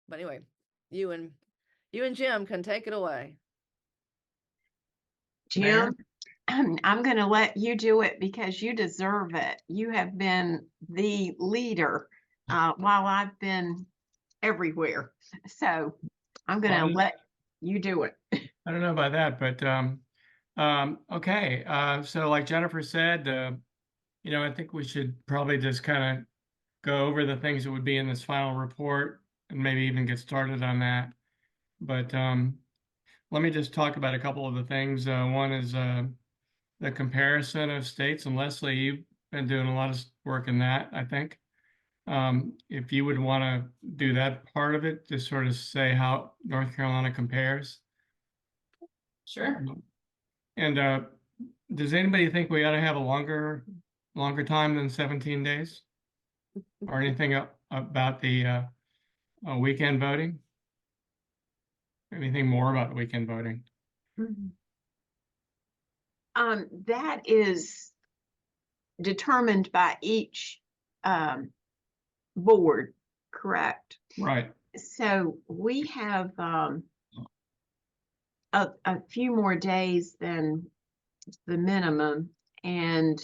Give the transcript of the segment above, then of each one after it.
But anyway, you and Jim can take it away. Mayor? Jim, I'm going to let you do it because you deserve it. You have been the leader while I've been everywhere. So I'm going to Well, let you do it. I don't know about that, but okay. So like Jennifer said, I think we should probably just kind of go over the things that would be in this final report and maybe even get started on that. But let me just talk about a couple of the things. One is the comparison of states, and Leslie, you've been doing a lot of work in that, I think. If you would want to do that part of it, just sort of say how North Carolina compares. Sure. And does anybody think we ought to have a longer time than 17 days? Or anything about the weekend voting? Anything more about weekend voting? That is determined by each board, correct? Right. So we have a few more days than the minimum, and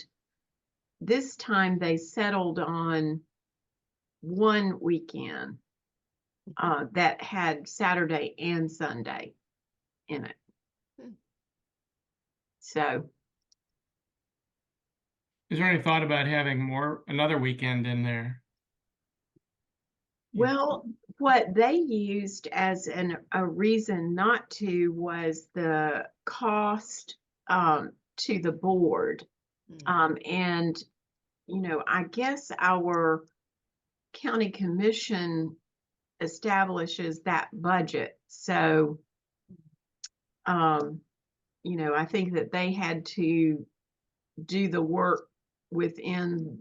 this time they settled on one weekend that had Saturday and Sunday in it. So Is there any thought about having another weekend in there? well, what they used as a reason not to was the cost to the board. And, I guess our county commission establishes that budget. So, I think that they had to do the work within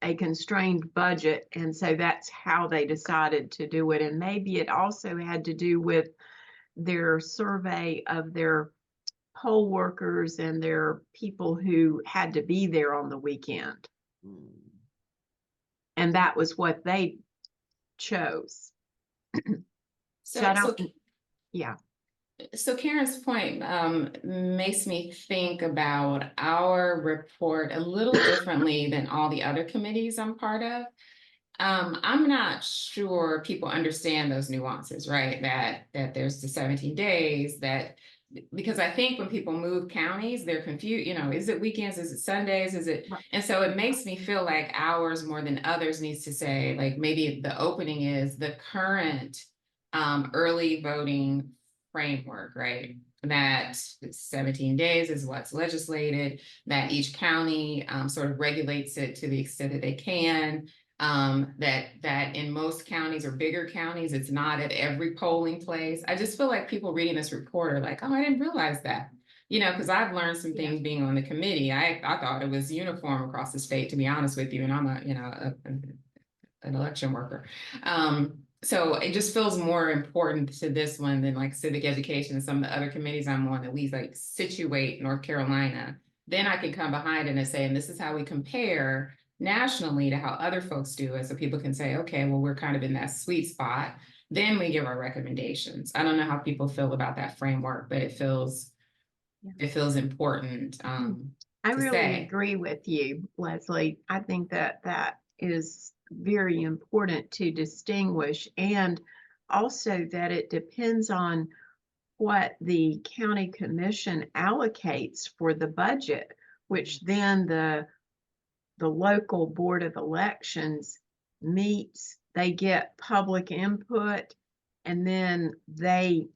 a constrained budget. And so that's how they decided to do it. And maybe it also had to do with their survey of their poll workers and their people who had to be there on the weekend. And that was what they chose. Yeah. So Karen's point makes me think about our report a little differently than all the other committees I'm part of. I'm not sure people understand those nuances, right? That there's the 17 days because I think when people move counties, they're confused, is it weekends? Is it Sundays? Is it? Right. And so it makes me feel like ours more than others needs to say, like maybe the opening is the current early voting framework, right? That 17 days is what's legislated, that each county sort of regulates it to the extent that they can. That in most counties or bigger counties, it's not at every polling place. I just feel like people reading this report are like, oh, I didn't realize that, because I've learned some things being on the committee. I thought it was uniform across the state, to be honest with you, and I'm an election worker. So it just feels more important to this one than like civic education and some of the other committees I'm on, at least like situate North Carolina. Then I can come behind it and say, and this is how we compare nationally to how other folks do it. So people can say, okay, well, we're kind of in that sweet spot. Then we give our recommendations. I don't know how people feel about that framework, but it feels important. I really agree with you, Leslie. I think that is very important to distinguish, and also that it depends on what the county commission allocates for the budget, which then the local board of elections meets, they get public input, and then they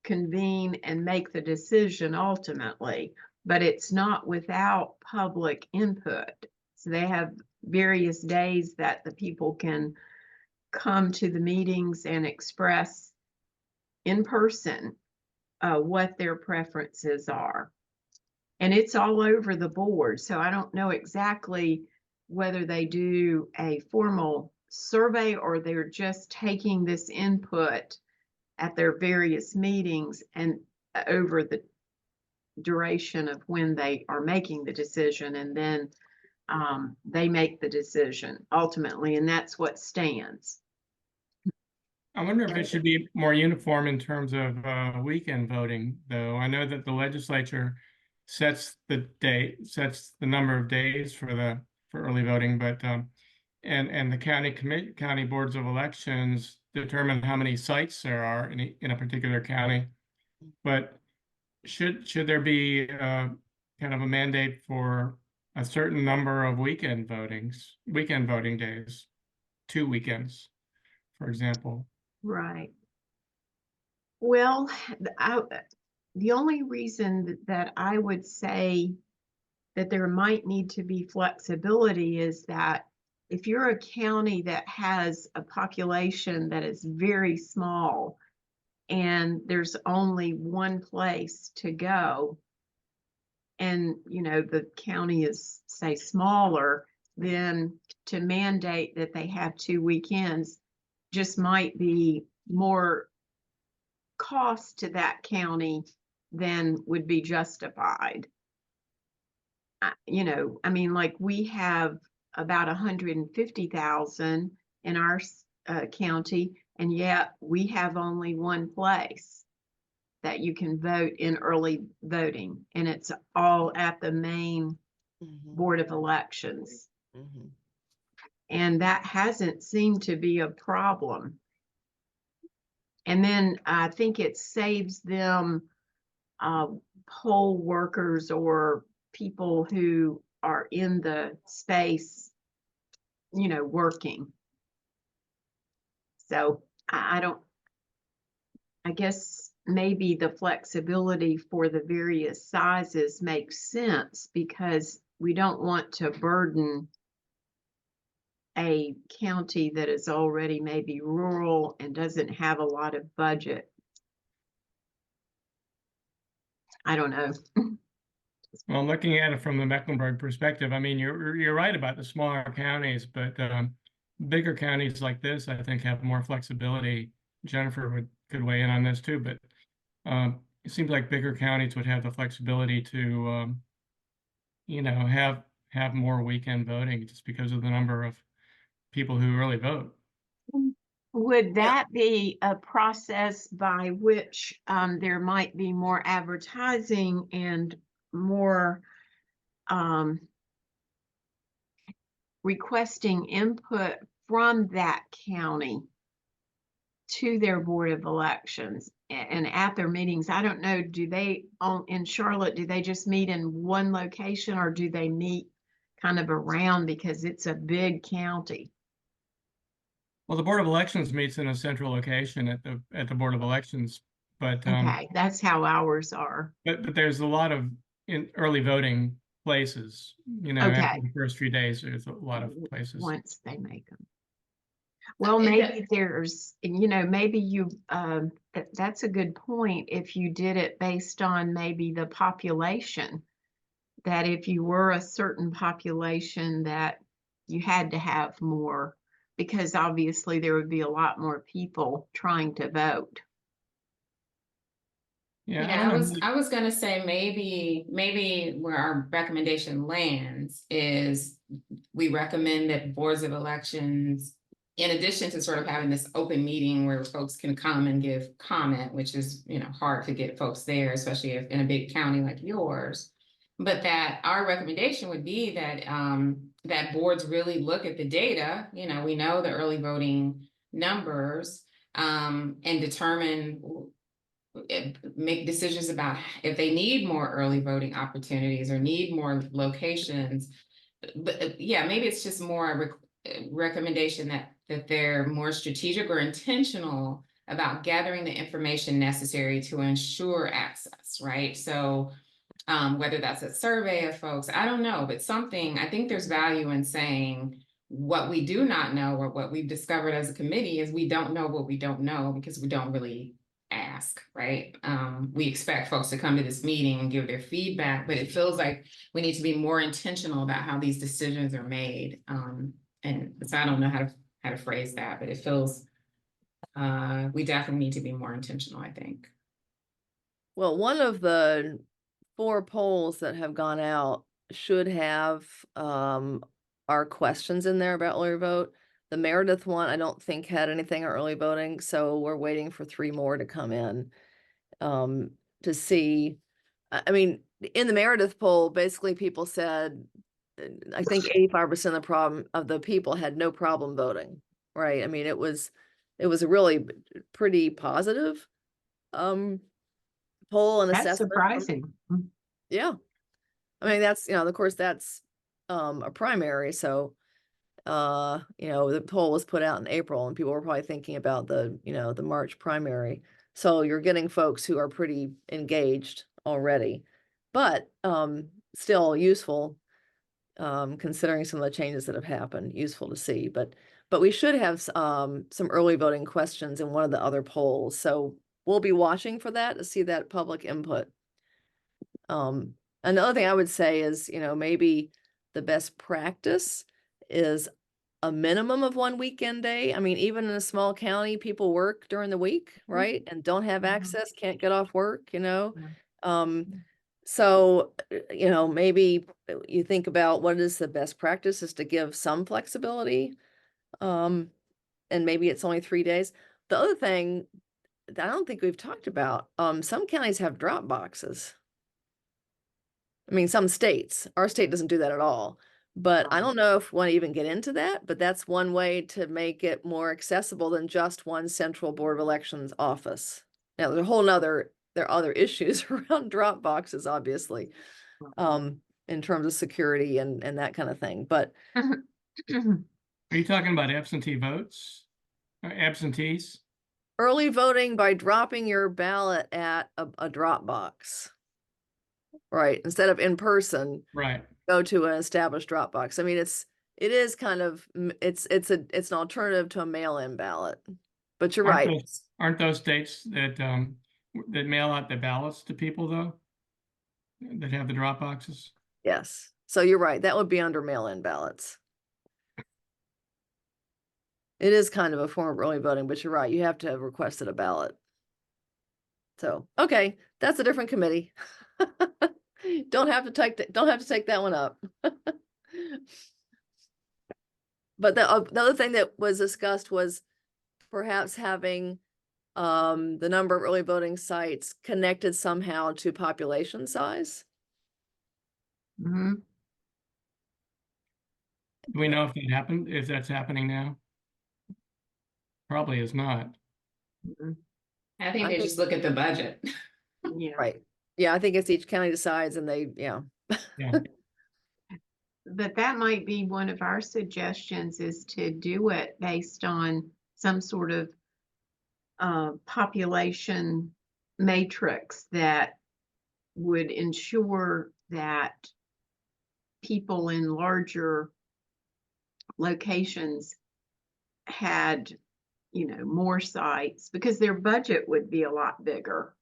convene and make the decision ultimately. But it's not without public input. So they have various days that the people can come to the meetings and express in person what their preferences are. And it's all over the board. So I don't know exactly whether they do a formal survey or they're just taking this input at their various meetings and over the duration of when they are making the decision, and then they make the decision ultimately, and that's what stands. I wonder if it should be more uniform in terms of weekend voting, though. I know that the legislature sets the number of days for early voting, but and the county boards of elections determine how many sites there are in a particular county. But should there be kind of a mandate for a certain number of weekend voting days, 2 weekends, for example? Right. Well, the only reason that I would say that there might need to be flexibility is that if you're a county that has a population that is very small and there's only one place to go, and the county is, say, smaller, then to mandate that they have 2 weekends just might be more cost to that county than would be justified. I mean, like, we have about 150,000 in our county, and yet we have only one place that you can vote in early voting, and it's all at the main Mhm, Board of Elections. mhm. And that hasn't seemed to be a problem. And then I think it saves them poll workers or people who are in the space, working. So I guess maybe the flexibility for the various sizes makes sense because we don't want to burden a county that is already maybe rural and doesn't have a lot of budget. I don't know. Well, looking at it from the Mecklenburg perspective, I mean, you're right about the smaller counties, but bigger counties like this, I think, have more flexibility. Jennifer could weigh in on this too, but it seems like bigger counties would have the flexibility to, have more weekend voting just because of the number of people who really vote. Would that be a process by which there might be more advertising and more requesting input from that county to their Board of Elections and at their meetings? I don't know, in Charlotte, do they just meet in one location or do they meet kind of around because it's a big county? Well, the Board of Elections meets in a central location at the Board of Elections, but Okay, that's how ours are. but there's a lot of early voting places. After Okay. the first few days, there's a lot of places. Once they make them. Well, And maybe maybe that's a good point. If you did it based on maybe the population, that if you were a certain population that you had to have more, because obviously there would be a lot more people trying to vote. Yeah, I Yeah, don't I know. I was gonna say maybe where our recommendation lands is we recommend that boards of elections, in addition to sort of having this open meeting where folks can come and give comment, which is, hard to get folks there, especially if in a big county like yours. But that our recommendation would be that that boards really look at the data. We know the early voting numbers and determine, make decisions about if they need more early voting opportunities or need more locations. But yeah, maybe it's just more a recommendation that they're more strategic or intentional about gathering the information necessary to ensure access, right? So whether that's a survey of folks, I don't know, but something, I think there's value in saying what we do not know, or what we've discovered as a committee is we don't know what we don't know because we don't really ask, right? We expect folks to come to this meeting and give their feedback, but it feels like we need to be more intentional about how these decisions are made. And so I don't know how to phrase that, but it feels we definitely need to be more intentional, I think. Well, one of the 4 polls that have gone out should have our questions in there about early vote. The Meredith one, I don't think had anything on early voting, so we're waiting for 3 more to come in. To see, I mean, in the Meredith poll, basically people said, I think 85% of the people had no problem voting, right? I mean, it was a really pretty positive, poll and That's assessment. from- surprising. Yeah. I mean, that's, of course, that's, a primary, so, the poll was put out in April and people were probably thinking about the March primary. So you're getting folks who are pretty engaged already, but, still useful, considering some of the changes that have happened, useful to see, but we should have, some early voting questions in one of the other polls, so we'll be watching for that to see that public input. Another thing I would say is, maybe the best practice is a minimum of 1 weekend day. I mean, even in a small county, people work during the week, right? And don't have Mhm. access, can't get off work, Yeah. So, maybe you think about what is the best practice is to give some flexibility. And maybe it's only 3 days. The other thing that I don't think we've talked about, some counties have drop boxes. I mean, some states, our state doesn't do that at all, but I don't know if we want to even get into that, but that's one way to make it more accessible than just one central Board of Elections office. Now, there are other issues around drop boxes, obviously, in terms of security and that kind of thing, but Are you talking about absentee votes? Or absentees? early voting by dropping your ballot at a drop box. Right, instead of in person, Right. go to an established drop box. I mean, it is kind of, it's an alternative to a mail-in ballot. But you're right. Aren't those states that that mail out the ballots to people though? That have the drop boxes? Yes. So you're right. That would be under mail-in ballots. It is kind of a form of early voting, but you're right. You have to have requested a ballot. So, okay, that's a different committee. Don't have to take that one up. But the other thing that was discussed was perhaps having the number of early voting sites connected somehow to population size. Mhm. Do we know if that happened, if that's happening now? Probably is not. I think I they think- just look at the budget. Yeah. Right. Yeah, I think it's each county decides and Yeah. But that might be one of our suggestions is to do it based on some sort of population matrix that would ensure that people in larger locations had, more sites because their budget would be a lot bigger.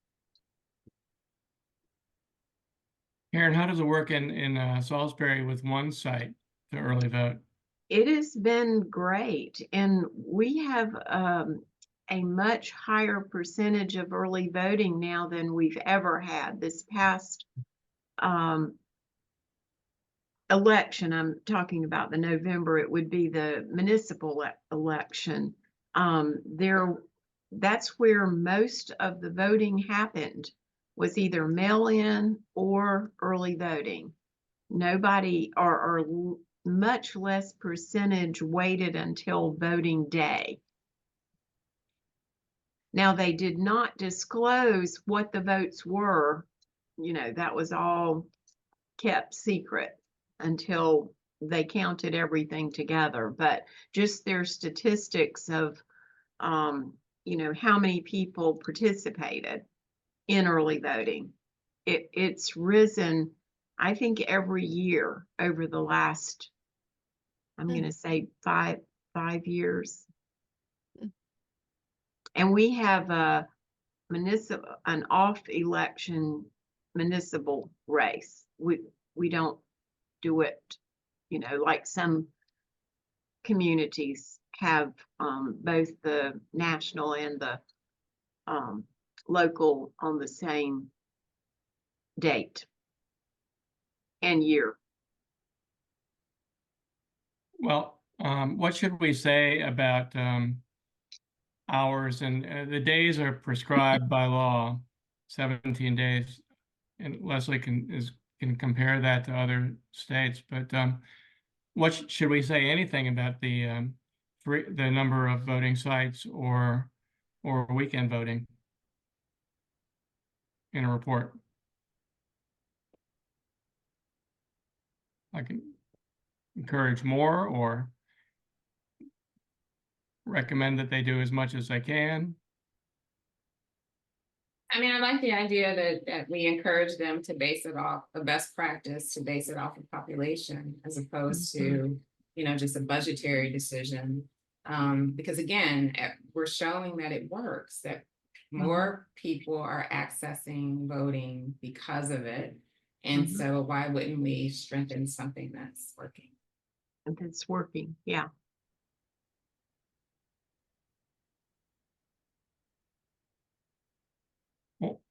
Karen, how does it work in Salisbury with one site to early vote? It has been great, and we have a much higher percentage of early voting now than we've ever had. This past election, I'm talking about the November, it would be the municipal election. That's where most of the voting happened, was either mail-in or early voting. Nobody or much less percentage waited until voting day. Now, they did not disclose what the votes were. That was all kept secret until they counted everything together. But just their statistics of, how many people participated in early voting. It's risen, I think, every year over the last, I'm going to say 5 years. And we have an off-election municipal race. We don't do it, like some communities have both the national and the local on the same date and year. Well, What should we say about hours? And the days are prescribed by law, 17 days. And Leslie can compare that to other states. But should we say anything about the number of voting sites or weekend voting in a report? I can encourage more or recommend that they do as much as they can. I mean, I like the idea that we encourage them to base it off the best practice, to base it off of population as opposed to, just a budgetary decision. Because again, we're showing that it works, that more people are accessing voting because of it. And so why wouldn't we strengthen something that's working? That's working, yeah. Well,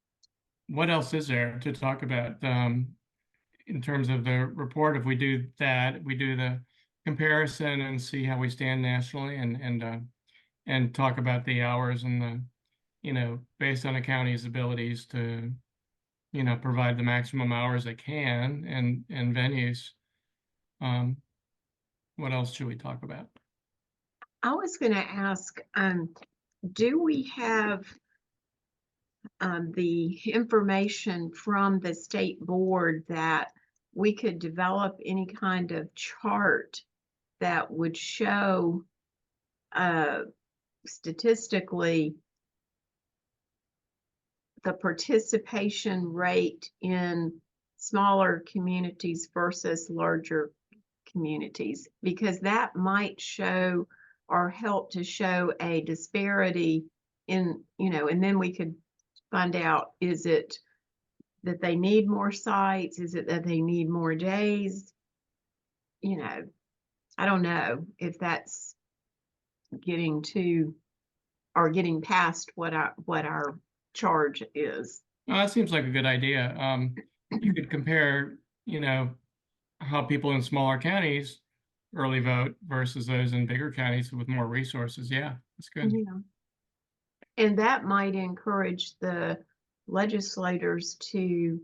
what else is there to talk about in terms of the report? If we do that, we do the comparison and see how we stand nationally, and talk about the hours and the based on the county's abilities to provide the maximum hours they can and venues. What else should we talk about? I was going to ask, do we have the information from the state board that we could develop any kind of chart that would show statistically the participation rate in smaller communities versus larger communities? Because that might show or help to show a disparity in, and then we could find out, is it that they need more sites? Is it that they need more days? I don't know if that's getting to or getting past what our charge is. Well, that seems like a good idea. You could compare, how people in smaller counties early vote versus those in bigger counties with more resources. Yeah, that's good. Yeah. And that might encourage the legislators to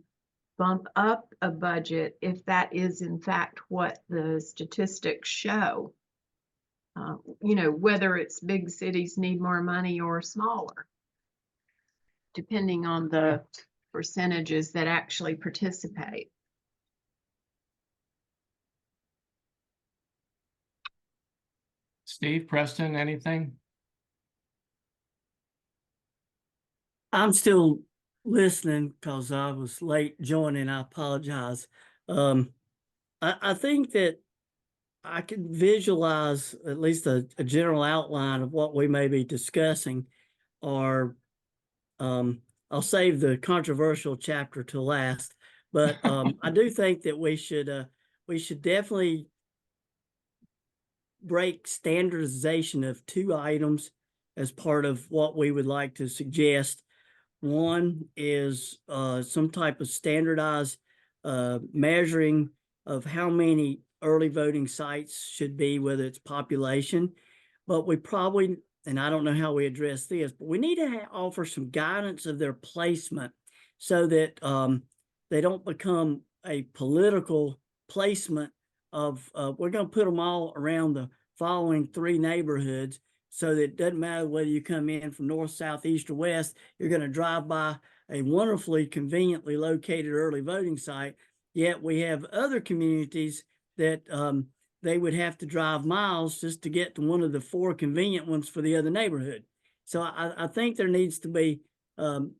bump up a budget if that is in fact what the statistics show. Whether it's big cities need more money or smaller, depending on the percentages that actually participate. Steve, Preston, anything? I'm still listening because I was late joining. I apologize. I think that I can visualize at least a general outline of what we may be discussing, or I'll save the controversial chapter to last. But I do think that we should definitely break standardization of 2 items as part of what we would like to suggest. One is some type of standardized measuring of how many early voting sites should be, whether it's population. But we probably, and I don't know how we address this, but we need to offer some guidance of their placement so that they don't become a political placement of, we're going to put them all around the following 3 neighborhoods, so that it doesn't matter whether you come in from north, south, east, or west, you're going to drive by a wonderfully conveniently located early voting site. Yet we have other communities that they would have to drive miles just to get to one of the 4 convenient ones for the other neighborhood. So I think there needs to be 2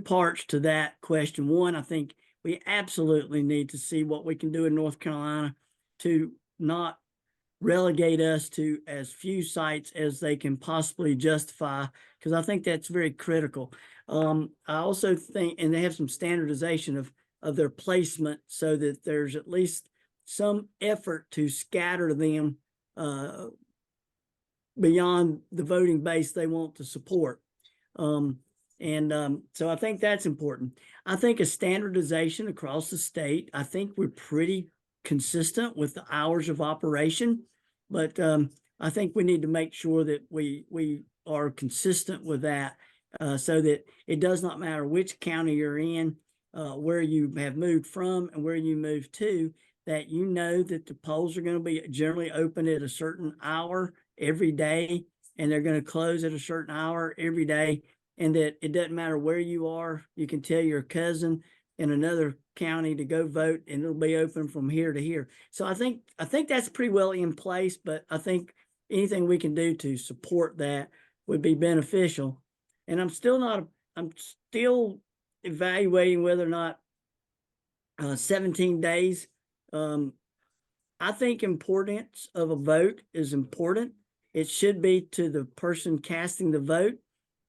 parts to that question. One, I think we absolutely need to see what we can do in North Carolina to not relegate us to as few sites as they can possibly justify, because I think that's very critical. I also think, and they have some standardization of their placement so that there's at least some effort to scatter them beyond the voting base they want to support. So I think that's important. I think a standardization across the state, I think we're pretty consistent with the hours of operation. But I think we need to make sure that we are consistent with that, so that it does not matter which county you're in, where you have moved from and where you moved to, that you know that the polls are going to be generally open at a certain hour every day, and they're going to close at a certain hour every day, and that it doesn't matter where you are. You can tell your cousin in another county to go vote, and it'll be open from here to here. So I think that's pretty well in place, but I think anything we can do to support that would be beneficial. And I'm still evaluating whether or not 17 days. I think importance of a vote is important. It should be to the person casting the vote,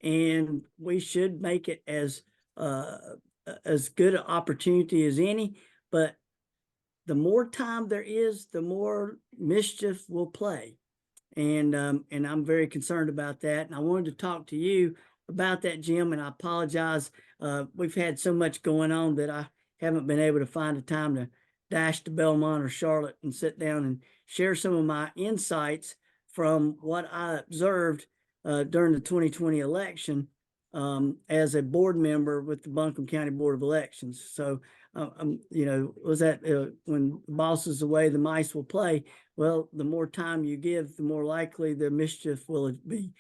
and we should make it as good an opportunity as any. But the more time there is, the more mischief will play. And I'm very concerned about that. And I wanted to talk to you about that, Jim, and I apologize. We've had so much going on that I haven't been able to find the time to dash to Belmont or Charlotte and sit down and share some of my insights from what I observed during the 2020 election as a board member with the Buncombe County Board of Elections. So, was that when the boss is away, the mice will play. Well, the more time you give, the more likely the mischief will be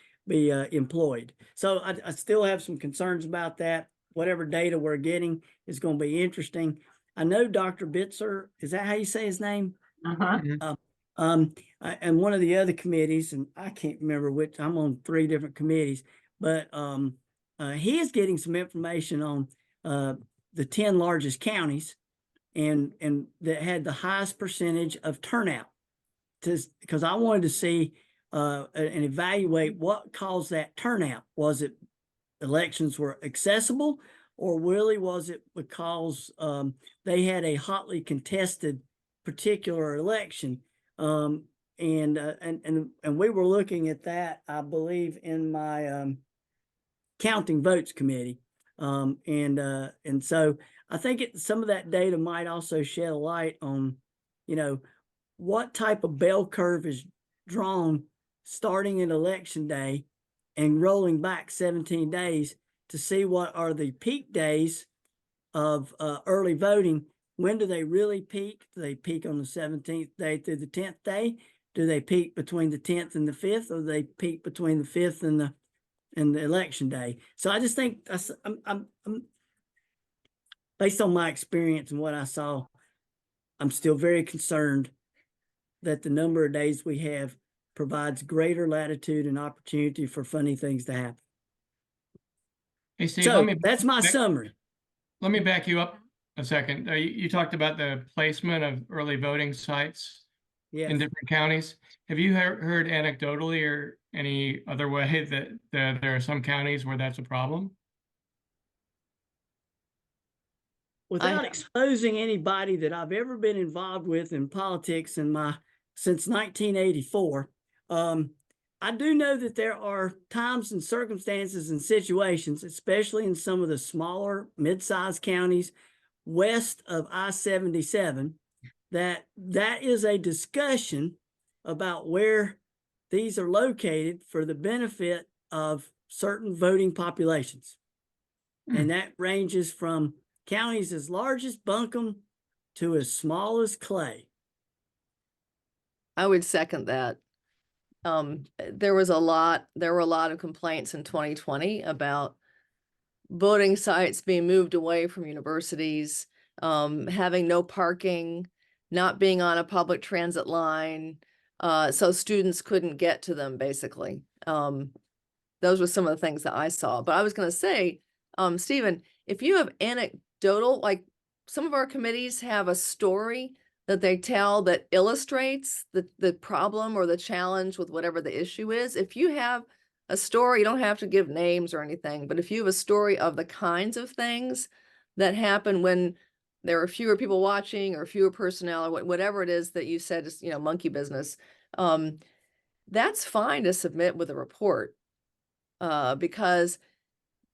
employed. So I still have some concerns about that. Whatever data we're getting is going to be interesting. I know Dr. Bitzer, is that how you say his name? Uh-huh. And one of the other committees, and I can't remember which, I'm on 3 different committees, but he is getting some information on the 10 largest counties and that had the highest percentage of turnout, because I wanted to see and evaluate what caused that turnout. Was it elections were accessible, or really was it because they had a hotly contested particular election? And we were looking at that, I believe, in my counting votes committee. And so I think some of that data might also shed a light on, what type of bell curve is drawn starting at election day and rolling back 17 days to see what are the peak days of early voting. When do they really peak? Do they peak on the 17th day through the 10th day? Do they peak between the 10th and the 5th, or do they peak between the 5th and the election day? So I just think I'm based on my experience and what I saw, I'm still very concerned that the number of days we have provides greater latitude and opportunity for funny things to happen. Hey, Steve, So that's my summary. Let me back you up a second. You talked about the placement of early voting sites in different counties. Have you heard anecdotally or any other way that there are some counties where that's a problem? Without exposing anybody that I've ever been involved with in politics since 1984, I do know that there are times and circumstances and situations, especially in some of the smaller mid-sized counties west of I-77, that is a discussion about where these are located for the benefit of certain voting populations. And that ranges from counties as large as Buncombe to as small as Clay. I would second that. There were a lot of complaints in 2020 about voting sites being moved away from universities, having no parking, not being on a public transit line, so students couldn't get to them, basically. Those were some of the things that I saw. But I was going to say, Stephen, if you have anecdotal, like some of our committees have a story that they tell that illustrates the problem or the challenge with whatever the issue is. If you have a story, you don't have to give names or anything, but if you have a story of the kinds of things that happen when there are fewer people watching or fewer personnel or whatever it is that you said is, monkey business, that's fine to submit with a report because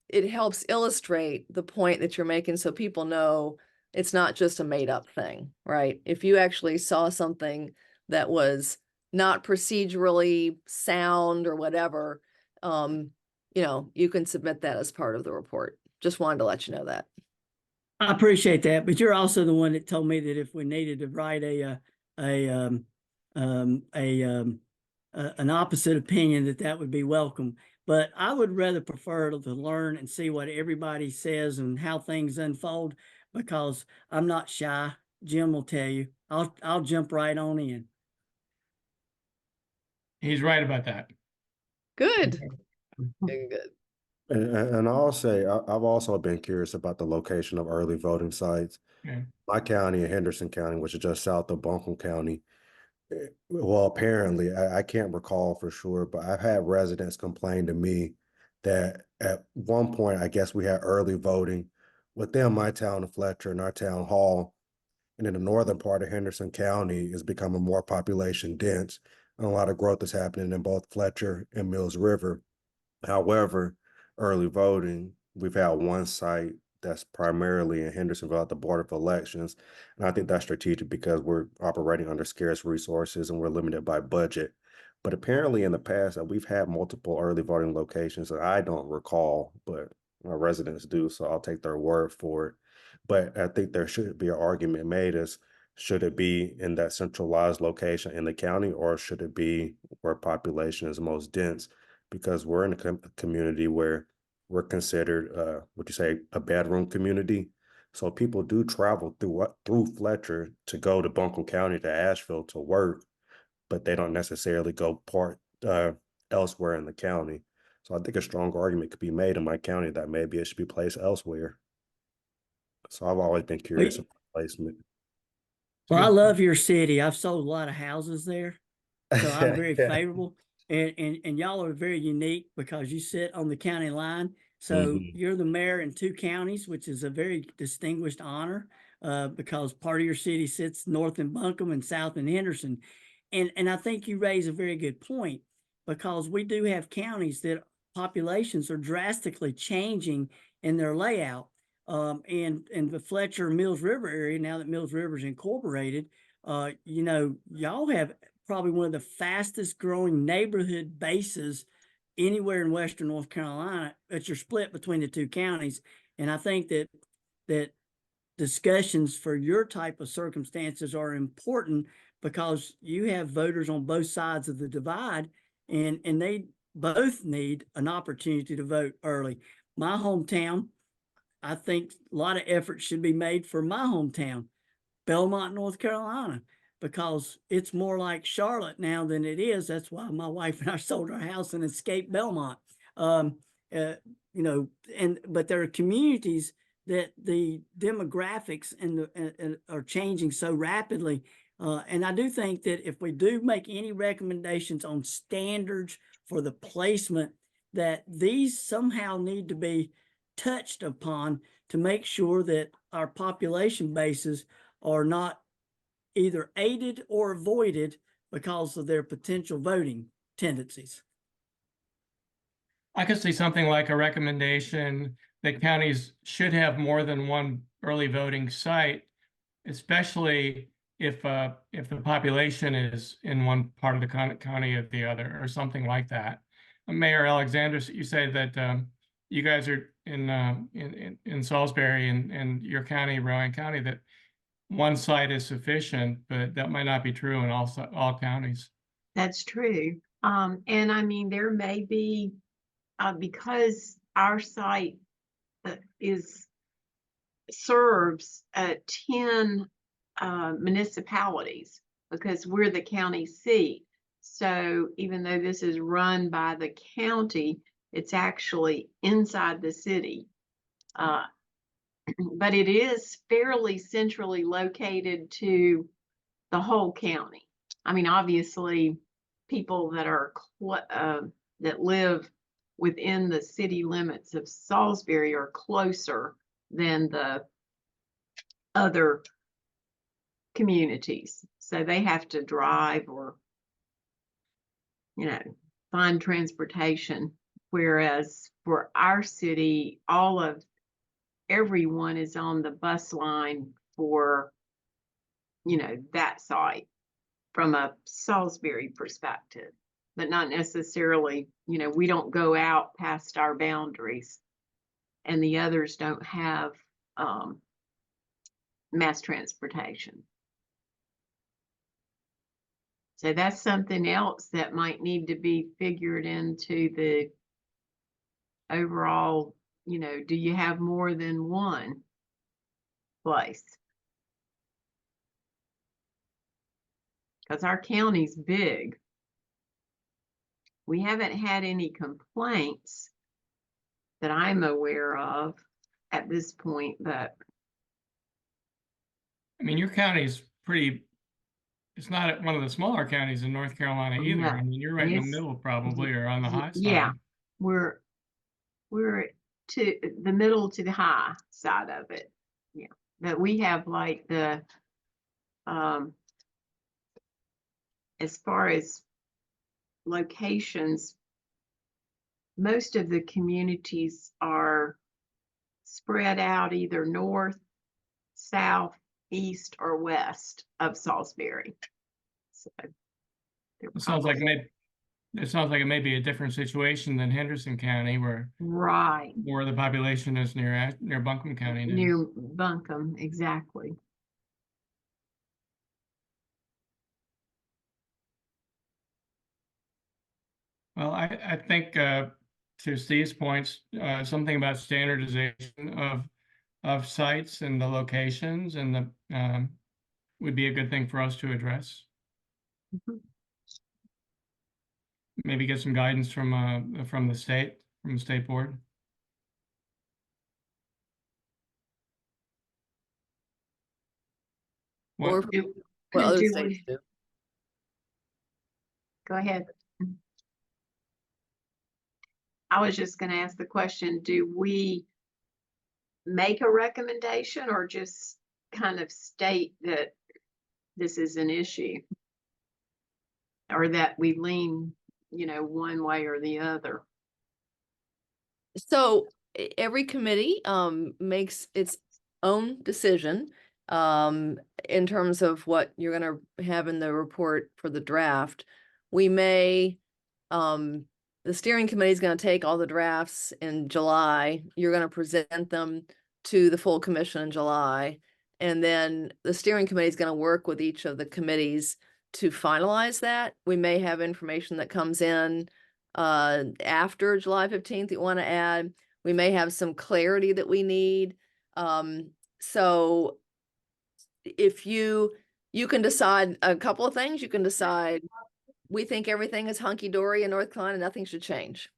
it helps illustrate the point that you're making so people know it's not just a made up thing, right? If you actually saw something that was not procedurally sound or whatever, you can submit that as part of the report. Just wanted to let you know that. I appreciate that, but you're also the one that told me that if we needed to write an opposite opinion, that would be welcome. But I would rather prefer to learn and see what everybody says and how things unfold, because I'm not shy. Jim will tell you. I'll jump right on in. He's right about that. Good. Good. And I'll say, I've also been curious about the location of early voting sites. Okay. My county, Henderson County, which is just south of Buncombe County. Well, apparently, I can't recall for sure, but I've had residents complain to me that at one point, I guess we had early voting within my town of Fletcher and our town hall. And in the northern part of Henderson County is becoming more population dense. And a lot of growth is happening in both Fletcher and Mills River. However, early voting, we've had one site that's primarily in Hendersonville at the Board of Elections. And I think that's strategic because we're operating under scarce resources and we're limited by budget. But apparently in the past, we've had multiple early voting locations that I don't recall, but our residents do, so I'll take their word for it. But I think there should be an argument made as should it be in that centralized location in the county, or should it be where population is most dense? Because we're in a community where we're considered, would you say, a bedroom community. So people do travel through Fletcher to go to Buncombe County to Asheville to work, but they don't necessarily go elsewhere in the county. So I think a strong argument could be made in my county that maybe it should be placed elsewhere. So I've always been curious about placement. Well, I love your city. I've sold a lot of houses there, so I'm very favorable. And y'all are very unique because you sit on the county line. So you're the mayor in 2 counties, which is a very distinguished honor, because part of your city sits north in Buncombe and south in Henderson. And I think you raise a very good point, because we do have counties that populations are drastically changing in their layout. And the Fletcher Mills River area, now that Mills River is incorporated, y'all have probably one of the fastest growing neighborhood bases anywhere in Western North Carolina, but you're split between the 2 counties. And I think that discussions for your type of circumstances are important, because you have voters on both sides of the divide, and they both need an opportunity to vote early. My hometown, I think a lot of effort should be made for my hometown, Belmont, North Carolina, because it's more like Charlotte now than it is. That's why my wife and I sold our house and escaped Belmont. But there are communities that the demographics and are changing so rapidly. And I do think that if we do make any recommendations on standards for the placement, that these somehow need to be touched upon to make sure that our population bases are not either aided or avoided because of their potential voting tendencies. I could see something like a recommendation that counties should have more than one early voting site, especially if the population is in one part of the county or the other, or something like that. Mayor Alexander, you say that you guys are in Salisbury and your county, Rowan County, that one site is sufficient, but that might not be true in all counties. That's true. And I mean, there may be, because our site serves 10 municipalities, because we're the county seat. So even though this is run by the county, it's actually inside the city. But it is fairly centrally located to the whole county. I mean, obviously, people that are that live within the city limits of Salisbury are closer than the other communities. So they have to drive or, find transportation. Whereas for our city, everyone is on the bus line for, that site from a Salisbury perspective, but not necessarily, we don't go out past our boundaries and the others don't have, mass transportation. So that's something else that might need to be figured into the overall, do you have more than one place? Because our county's big. We haven't had any complaints that I'm aware of at this point, but I mean, your county's pretty, it's not one of the smaller counties in North Carolina either. No, I mean, you're right in the it's- middle probably, or on the high yeah, side. we're to the middle to the high side of it. Yeah, but we have like the as far as locations, most of the communities are spread out either north, south, east, or west of Salisbury. So they're It sounds like probably- it sounds like it may be a different situation than Henderson County, where right more of the population is near Buncombe County now. near Buncombe, exactly. Well, I think to Steve's points, something about standardization of sites and the locations and the would be a good thing for us to address. Mhm. Maybe get some guidance from the state board. Or What, Do- what other do states we- do. Go ahead. I was just gonna ask the question, do we make a recommendation or just kind of state that this is an issue? Or that we lean, one way or the other? So every committee makes its own decision in terms of what you're gonna have in the report for the draft. We may the steering committee is gonna take all the drafts in July. You're gonna present them to the full commission in July. And then the steering committee is gonna work with each of the committees to finalize that. We may have information that comes in after July 15th that you want to add. We may have some clarity that we need. So if you can decide a couple of things, you can decide we think everything is hunky-dory in North Carolina, nothing should change.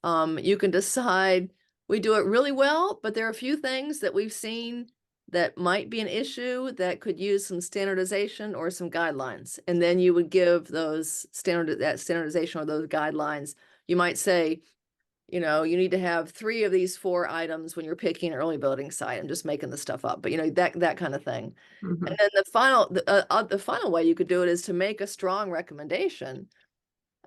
You can decide we do it really well, but there are a few things that we've seen that might be an issue that could use some standardization or some guidelines. And then you would give those standardization or those guidelines. You might say, you need to have 3 of these 4 items when you're picking an early voting site. I'm just making the stuff up, but that kind of thing. Mhm. And then the final way you could do it is to make a strong recommendation.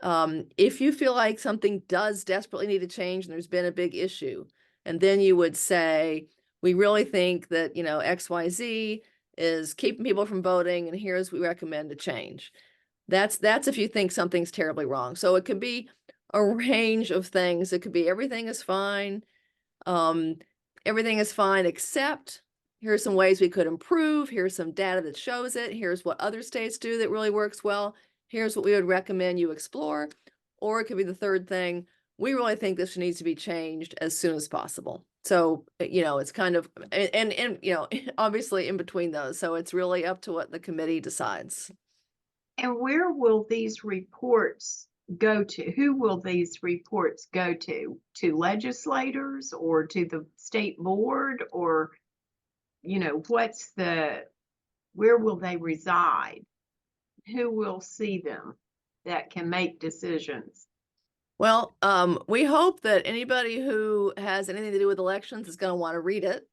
If you feel like something does desperately need to change and there's been a big issue, and then you would say, we really think that, XYZ is keeping people from voting, and here's we recommend a change. That's if you think something's terribly wrong. So it could be a range of things. It could be everything is fine. Everything is fine except here's some ways we could improve. Here's some data that shows it. Here's what other states do that really works well. Here's what we would recommend you explore. Or it could be the third thing. We really think this needs to be changed as soon as possible. So, it's kind of, and obviously in between those. So it's really up to what the committee decides. And where will these reports go to? Who will these reports go to? To legislators or to the state board? Or, where will they reside? Who will see them that can make decisions? Well, we hope that anybody who has anything to do with elections is going to want to read it.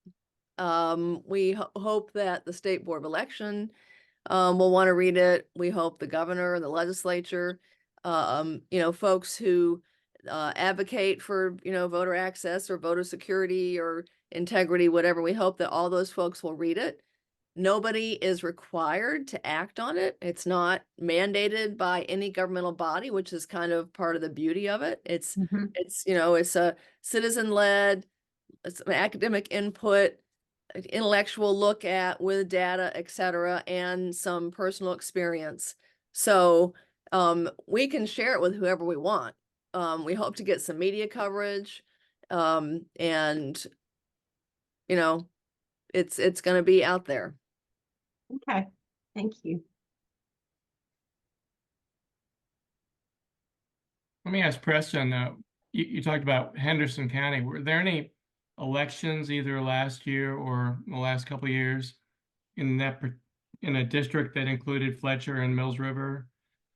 We hope that the State Board of Election will want to read it. We hope the governor and the legislature, folks who advocate for, voter access or voter security or integrity, whatever. We hope that all those folks will read it. nobody is required to act on it. It's not mandated by any governmental body, which is kind of part of the beauty of it. It's, Mhm. it's a citizen-led, it's an academic input, intellectual look at with data, et cetera, and some personal experience. So we can share it with whoever we want. We hope to get some media coverage, and it's going to be out there. Okay, thank you. Let me ask Preston, you talked about Henderson County. Were there any elections either last year or the last couple of years in in a district that included Fletcher and Mills River,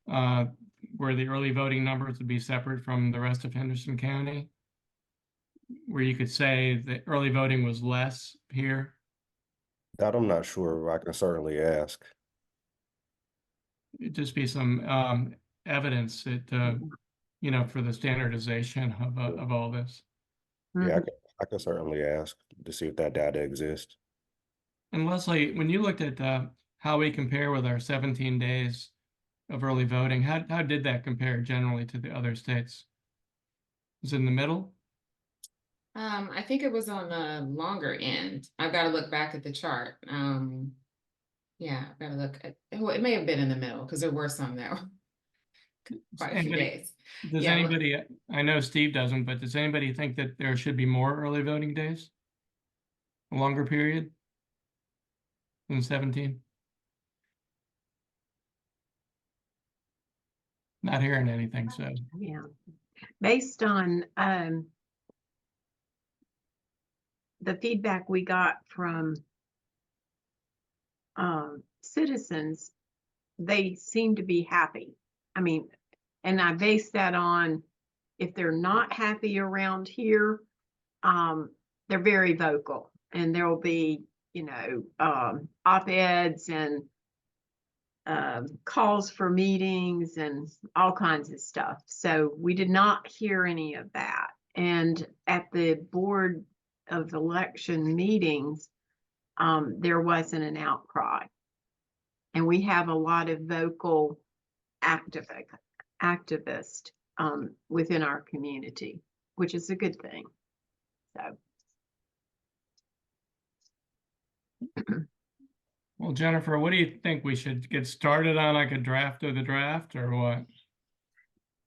where the early voting numbers would be separate from the rest of Henderson County? Where you could say that early voting was less here? That I'm not sure. I can certainly ask. It'd just be some evidence that, for the standardization of all this. Yeah, Mhm. I can certainly ask to see if that data exists. And Leslie, when you looked at how we compare with our 17 days of early voting, how did that compare generally to the other states? Was it in the middle? I think it was on the longer end. I've got to look back at the chart. Yeah, I've got to look at, well, it may have been in the middle because there were some that were quite a few days. Does Yeah, anybody, I know Steve doesn't, but does anybody think that there should be more early voting days? A longer period than 17? Not hearing anything, so. Yeah, based on the feedback we got from citizens, they seem to be happy. I mean, and I base that on if they're not happy around here, they're very vocal, and there will be, op-eds and calls for meetings and all kinds of stuff. So we did not hear any of that. And at the Board of Election meetings, there wasn't an outcry. And we have a lot of vocal activists within our community, which is a good thing. So. Well, Jennifer, what do you think? We should get started on like a draft of the draft or what?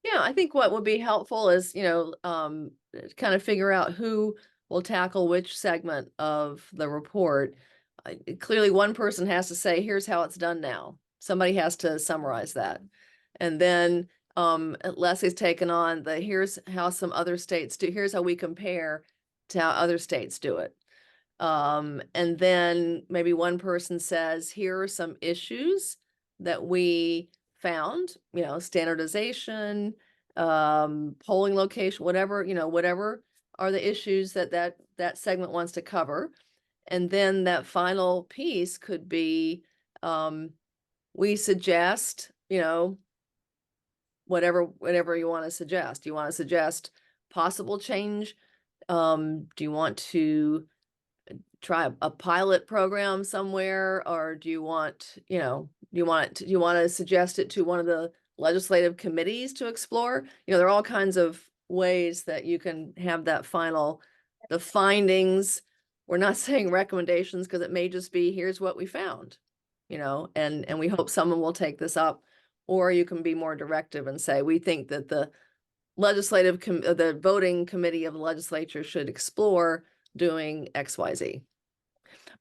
Yeah, I think what would be helpful is, kind of figure out who will tackle which segment of the report. Clearly, one person has to say, here's how it's done now. Somebody has to summarize that. And then Leslie's taken on the here's how some other states do, here's how we compare to how other states do it. And then maybe one person says, here are some issues that we found, standardization, polling location, whatever, whatever are the issues that segment wants to cover. And then that final piece could be, we suggest, whatever you want to suggest. Do you want to suggest possible change? Do you want to try a pilot program somewhere, or do you want, do you want to suggest it to one of the legislative committees to explore? There are all kinds of ways that you can have that the findings. We're not saying recommendations because it may just be, here's what we found, and we hope someone will take this up, or you can be more directive and say, we think that the the voting committee of the legislature should explore doing XYZ.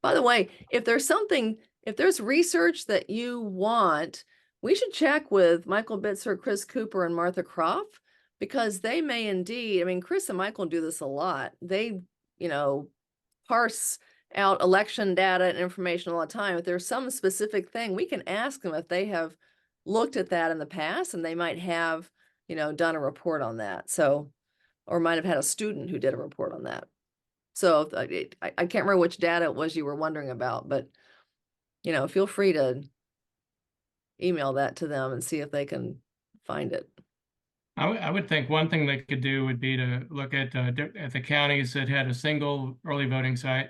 By the way, if there's research that you want, we should check with Michael Bitzer, Chris Cooper, and Martha Croft, because they may indeed, Chris and Michael do this a lot. They, parse out election data and information all the time. If there's some specific thing, we can ask them if they have looked at that in the past, and they might have, done a report on that. So, or might have had a student who did a report on that. So I can't remember which data it was you were wondering about, but, feel free to email that to them and see if they can find it. I would think one thing they could do would be to look at the counties that had a single early voting site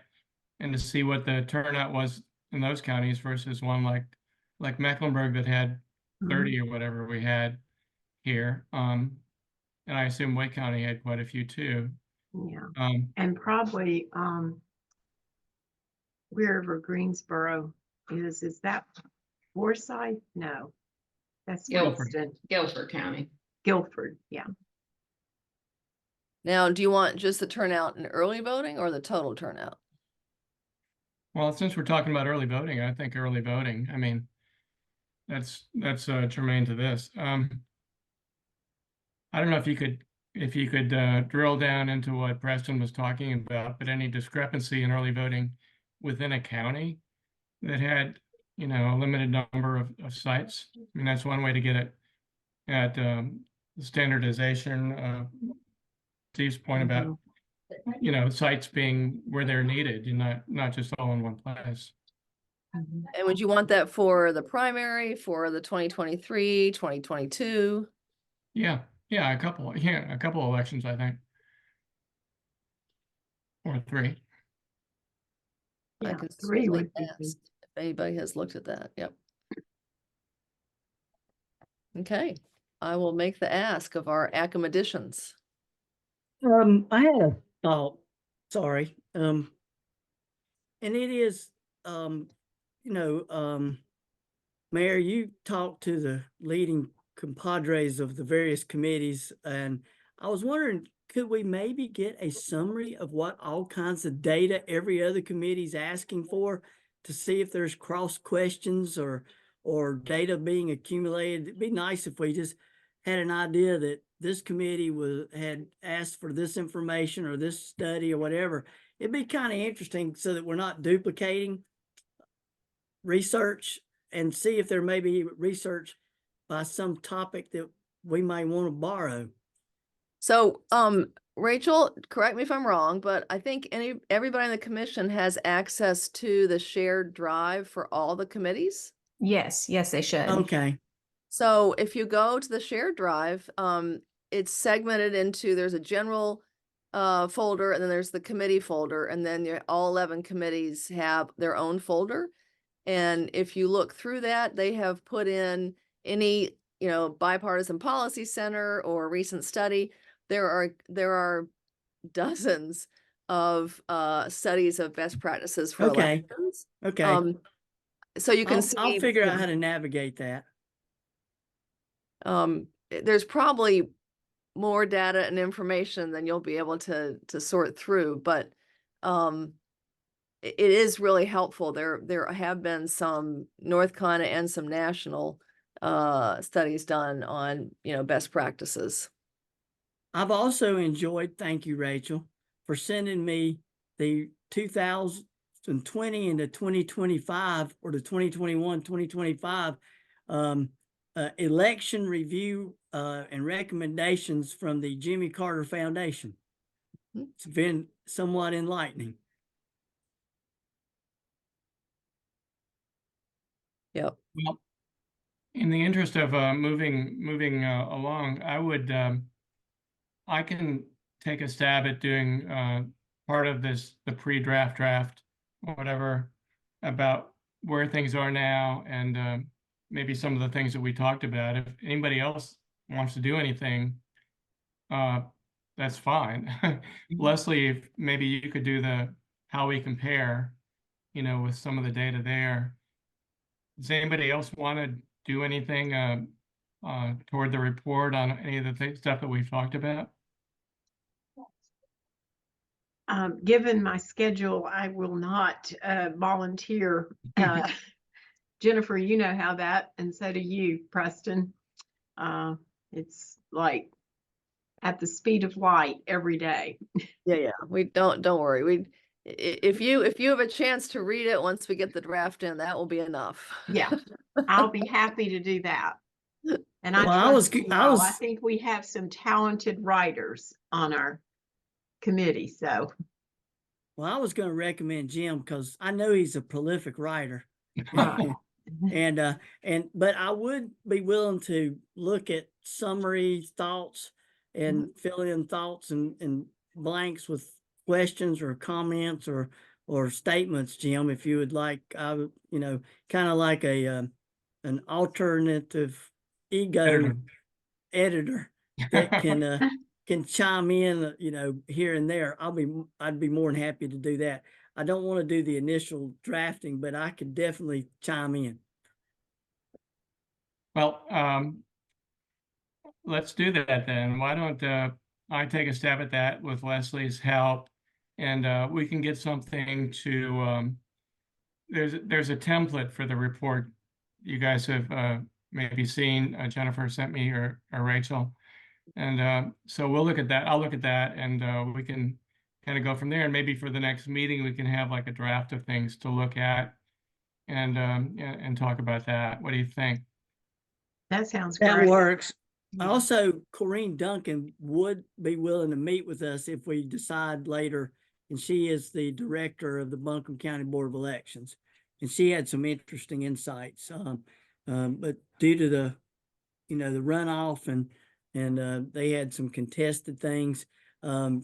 and to see what the turnout was in those counties versus one like Mecklenburg that had Mhm. 30 or whatever we had here. And I assume Wake County had quite a few too. Yeah, Um, and probably, wherever Greensboro is that Forsyth? No, that's Guilford. Winston, Guilford County. Guilford, yeah. Now, do you want just the turnout in early voting or the total turnout? well, since we're talking about early voting, I think early voting, I mean, that's germane to this. I don't know if you could drill down into what Preston was talking about, but any discrepancy in early voting within a county that had, you know, a limited number of sites. I mean, that's one way to get it at standardization. Steve's point about, you know, sites being where they're needed and not just all in one place. Mhm. And would you want that for the primary, for the 2023, 2022? Yeah, a couple elections, I think. Or three. I Yeah, can 3 certainly would be good. ask if anybody has looked at that. Yep. Okay, I will make the ask of our academicians. I had a thought, sorry, and it is, you know, Mayor, you talked to the leading compadres of the various committees, and I was wondering, could we maybe get a summary of what all kinds of data every other committee's asking for to see if there's cross questions or data being accumulated? It'd be nice if we just had an idea that this committee had asked for this information or this study or whatever. It'd be kind of interesting so that we're not duplicating research and see if there may be research by some topic that we may want to borrow. So, Rachel, correct me if I'm wrong, but I think everybody in the commission has access to the shared drive for all the committees. Yes, they should. Okay, So if you go to the shared drive, it's segmented into, there's a general folder, and then there's the committee folder, and then all 11 committees have their own folder. And if you look through that, they have put in any, you know, bipartisan policy center or recent study. There are dozens of studies of best practices for Okay. elections. okay. So you can I'll see, figure you out know, how to navigate that. there's probably more data and information than you'll be able to sort through, but it is really helpful. There have been some North Carolina and some national studies done on, you know, best practices. I've also enjoyed, thank you, Rachel, for sending me the 2020 and the 2025 or the 2021, 2025 election review and recommendations from the Jimmy Carter Foundation. Mhm. It's been somewhat enlightening. Yep. Well, in the interest of moving along, I can take a stab at doing part of the pre-draft draft, whatever, about where things are now and maybe some of the things that we talked about. If anybody else wants to do anything, that's fine. Leslie, if maybe you could do how we compare, you know, with some of the data there. Does anybody else want to do anything toward the report on any of the stuff that we've talked about? Given my schedule, I will not volunteer. Jennifer, you know how that, and so do you, Preston. It's like at the speed of light every day. Yeah. We don't worry. If you have a chance to read it once we get the draft in, that will be enough. Yeah, I'll be happy to do that. And I Well, I trust was- you I all. was- I think we have some talented writers on our committee, so. Well, I was going to recommend Jim because I know he's a prolific writer. But I would be willing to look at summary thoughts and fill in thoughts and blanks with questions or comments or or statements, Jim, if you would like, I would, kind of like an alternative ego editor that can chime in, here and there. I'd be more than happy to do that. I don't want to do the initial drafting, but I could definitely chime in. Well, let's do that then. Why don't I take a stab at that with Leslie's help, and we can get something to. There's a template for the report you guys have maybe seen. Jennifer sent me or Rachel, and so we'll look at that. I'll look at that, and we can kind of go from there. And maybe for the next meeting, we can have like a draft of things to look at, and talk about that. What do you think? That sounds That great. works. Yeah. Also, Corinne Duncan would be willing to meet with us if we decide later, and she is the director of the Buncombe County Board of Elections, and she had some interesting insights. But due to the runoff and they had some contested things,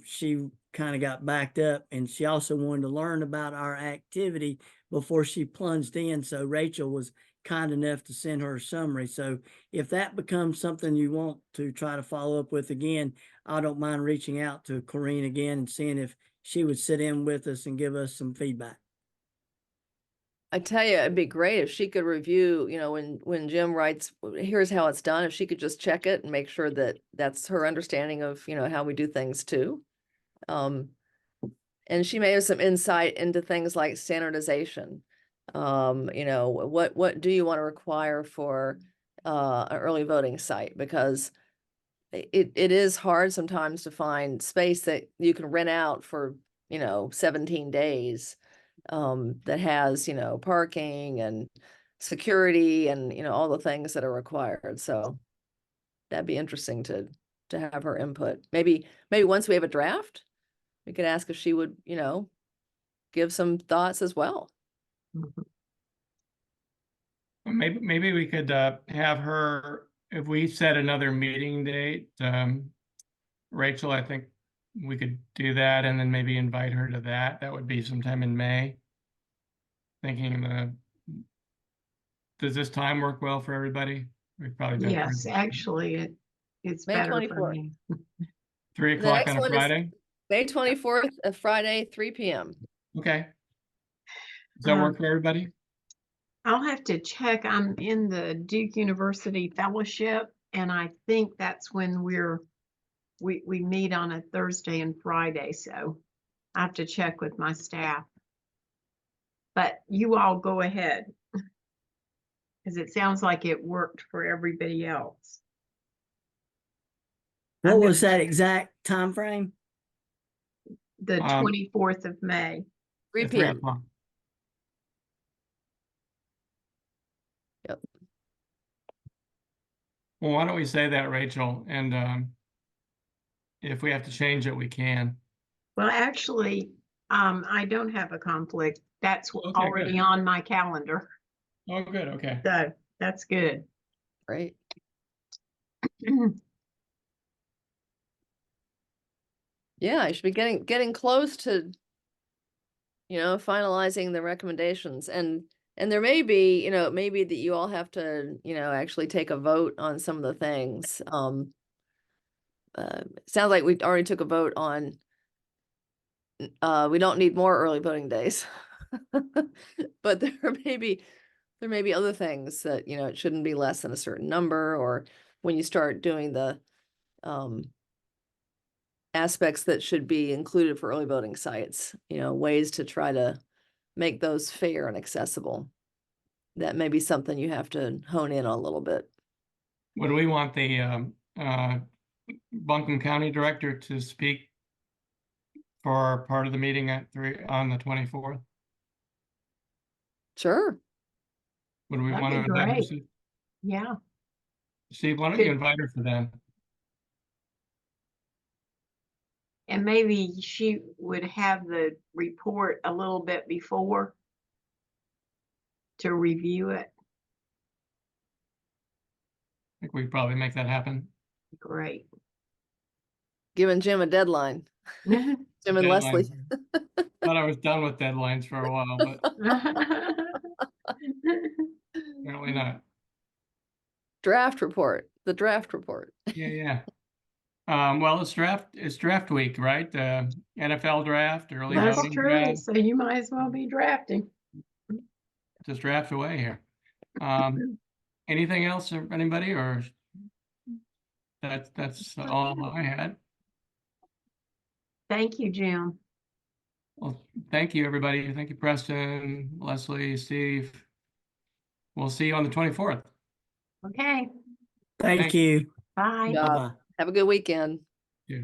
she kind of got backed up, and she also wanted to learn about our activity before she plunged in. So Rachel was kind enough to send her a summary. So if that becomes something you want to try to follow up with again, I don't mind reaching out to Corinne again and seeing if she would sit in with us and give us some feedback. I tell you, it'd be great if she could review, when Jim writes, here's how it's done, if she could just check it and make sure that that's her understanding of, how we do things too. And she may have some insight into things like standardization. What do you want to require for an early voting site? Because it is hard sometimes to find space that you can rent out for, 17 days, that has, parking and security and, all the things that are required. So that'd be interesting to have her input. Maybe once we have a draft, we could ask if she would, give some thoughts as well. Mhm. Maybe we could have her, if we set another meeting date, Rachel, I think we could do that and then maybe invite her to that. That would be sometime in May. Thinking does this time work well for everybody? We've probably done Yes, actually, it's May better for 24th. me. 3 The o'clock next on a one is Friday. May 24th, a Friday, 3 p.m. Okay. Does that work Um, for everybody? I'll have to check. I'm in the Duke University Fellowship, and I think that's when we meet on a Thursday and Friday, so I have to check with my staff. But you all go ahead. Because it sounds like it worked for everybody else. What I'm was gonna- that exact time frame? The 24th of May. 3 At 3 p.m. o'clock. Yep. Well, why don't we say that, Rachel? And if we have to change it, we can. Well, actually, I don't have a conflict. That's Okay, already good. on my calendar. Oh, good. Okay. So that's good. Right. Yeah, I should be getting close to, finalizing the recommendations. And there may be, it may be that you all have to, actually take a vote on some of the things. Sounds like we already took a vote on, we don't need more early voting days. But there may be other things that, it shouldn't be less than a certain number, or when you start doing the aspects that should be included for early voting sites, ways to try to make those fair and accessible. That may be something you have to hone in on a little bit. Would we want the Buncombe County Director to speak for part of the meeting at 3 on the 24th? Sure. Would we That'd want be to invite her? great. Steve? Yeah. Steve, why don't you Good. invite her for then? And maybe she would have the report a little bit before to review it. I think we probably make that happen. Great. Giving Jim a deadline. Jim and Leslie. Deadlines. Thought I was done with deadlines for a while, but apparently not. Draft report, the draft report. Yeah. Well, it's draft week, right? NFL draft, early That's voting true. draft, So you might as well be drafting. just draft away here. Anything else, or anybody, or that's all I had. Thank you, Jim. Well, thank you, everybody. Thank you, Preston, Leslie, Steve. We'll see you on the 24th. Okay, Thank Thank you. bye. Yeah. Bye-bye. Have a good weekend. Yeah.